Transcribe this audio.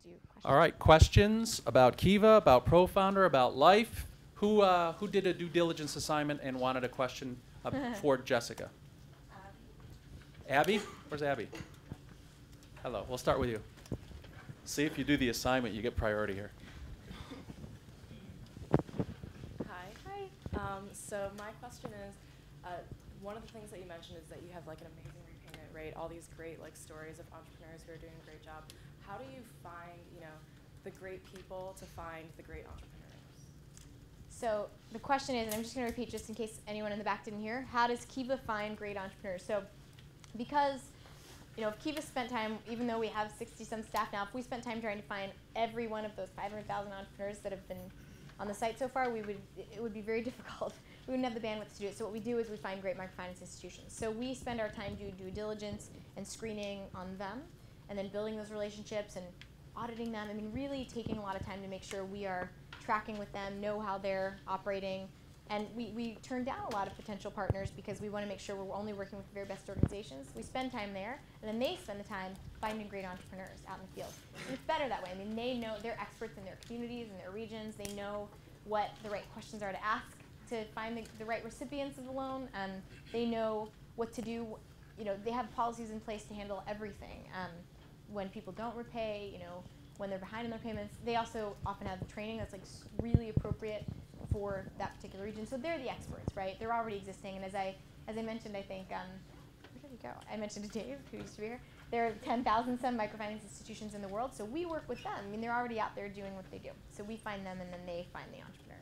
do questions. All right, questions about Kiva, about ProFounder, about life. Who did a due diligence assignment and wanted a question for Jessica? Abby? Where's Abby? Hello, we'll start with you. See, if you do the assignment, you get priority here. Hi. So my question is, one of the things that you mentioned is that you have like an amazing repayment rate, all these great like stories of entrepreneurs who are doing a great job. How do you find, the great people to find the great entrepreneurs? So the question is, and I'm just going to repeat just in case anyone in the back didn't hear, how does Kiva find great entrepreneurs? So because, if Kiva spent time, even though we have 60-some staff now, if we spent time trying to find every one of those 500,000 entrepreneurs that have been on the site so far, it would be very difficult. We wouldn't have the bandwidth to do it. So what we do is we find great microfinance institutions. So we spend our time doing due diligence and screening on them, and then building those relationships and auditing them. I mean, really taking a lot of time to make sure we are tracking with them, know how they're operating. And we turn down a lot of potential partners because we want to make sure we're only working with the very best organizations. We spend time there, and then they spend the time finding great entrepreneurs out in the field. And it's better that way. I mean, they know, they're experts in their communities and their regions. They know what the right questions are to ask to find the right recipients of the loan. They know what to do. They have policies in place to handle everything. When people don't repay, when they're behind in their payments. They also often have training that's like really appropriate for that particular region. So they're the experts, right? They're already existing. And as I mentioned, I think, where did he go? I mentioned to Dave, who used to be here. There are 10,000 some microfinance institutions in the world. So we work with them. I mean, they're already out there doing what they do. So we find them, and then they find the entrepreneurs.